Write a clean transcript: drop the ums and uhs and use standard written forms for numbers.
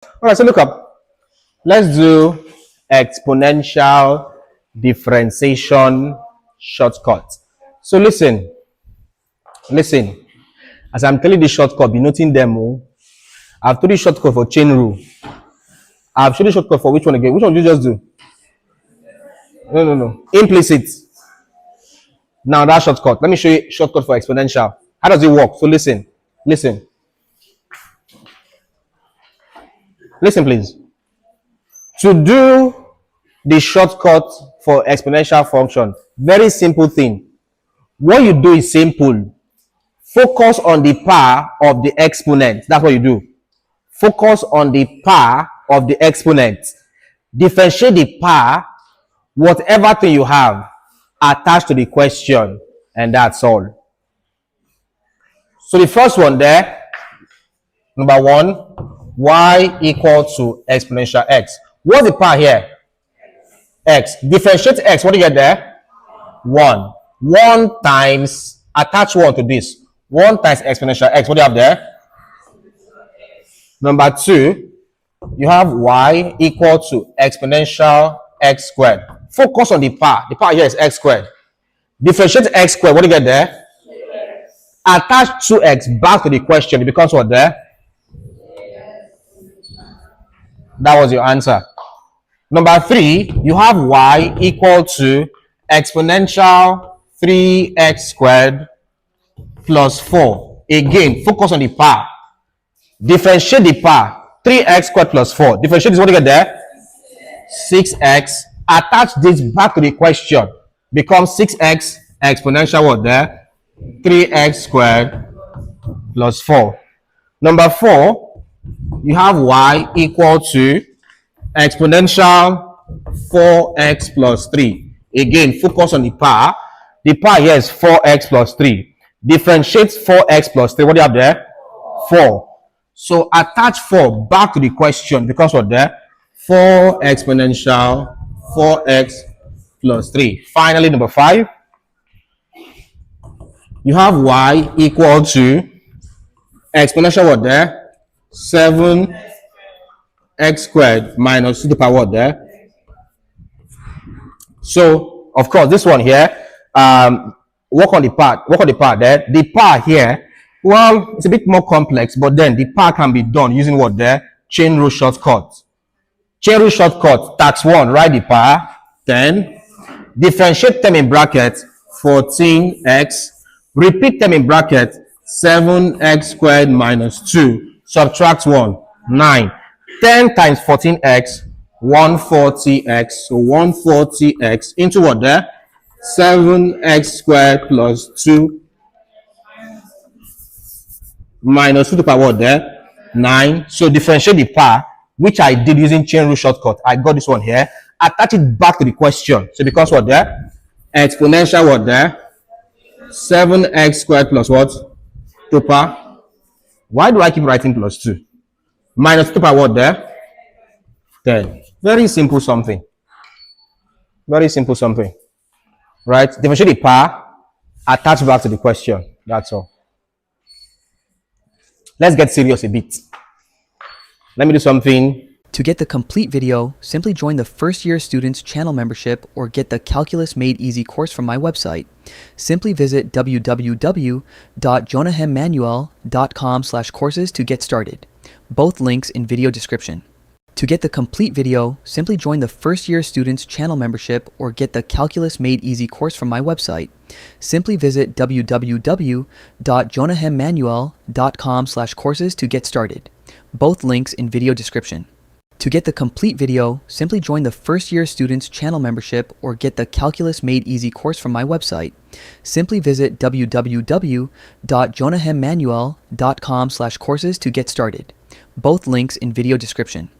All right, so look up. Let's do exponential differentiation shortcut. So listen. As I'm telling the shortcut, be noting them. I've told you shortcut for chain rule. I've shown you shortcut for which one again? Which one did you just do? No. Implicit. Now that shortcut. Let me show you shortcut for exponential. How does it work? So listen, please. To do the shortcut for exponential function, very simple thing. What you do is simple. Focus on the power of the exponent. That's what you do. Focus on the power of the exponent. Differentiate the power, whatever thing you have, attached to the question, and that's all. So the first one there, number one, y equal to exponential x. What's the power here? X. Differentiate x. What do you get there? 1. 1 times, attach 1 to this. 1 times exponential x. What do you have there? Number 2, you have y equal to exponential x squared. Focus on the power. The power here is x squared. Differentiate x squared. What do you get there? Attach 2x back to the question. It becomes what there? That was your answer. Number 3, you have y equal to exponential 3x squared plus 4. Again, focus on the power. Differentiate the power. 3x squared plus 4. Differentiate this. What do you get there? 6x. Attach this back to the question. Becomes 6x exponential what there? 3x squared plus 4. Number 4, you have y equal to exponential 4x plus 3. Again, focus on the power. The power here is 4x plus 3. Differentiate 4x plus 3. What do you have there? 4. So attach 4 back to the question because what there? 4 exponential 4x plus 3. Finally, number 5, you have y equal to exponential what there? 7x squared minus 2 to the power what there? So, of course, this one here, work on the part there. The part here, well, it's a bit more complex, but then the part can be done using what there? Chain rule shortcut. Chain rule shortcut, tax 1, write the power, 10. Differentiate them in bracket, 14x. Repeat them in bracket, 7x squared minus 2. Subtract 1, 9. 10 times 14x, 140x. So 140x into what there? 7x squared plus 2 minus 2 to the power what there? 9. So differentiate the power, which I did using chain rule shortcut. I got this one here. Attach it back to the question. So because what there? Exponential what there? 7x squared plus what? 2 power. Why do I keep writing plus 2? Minus 2 power what there? 10. Very simple something. Very simple something. Right? Differentiate the power, attach back to the question. That's all. Let's get serious a bit. Let me do something. To get the complete video, simply join the first year students channel membership or get the Calculus Made Easy course from my website. Simply visit www.jonahemmanuel.com/courses to get started. Both links in video description. To get the complete video, simply join the first year students channel membership or get the Calculus Made Easy course from my website. Simply visit www.jonahemmanuel.com/courses to get started. Both links in video description. To get the complete video, simply join the first year students channel membership or get the Calculus Made Easy course from my website. Simply visit www.jonahemmanuel.com/courses to get started. Both links in video description.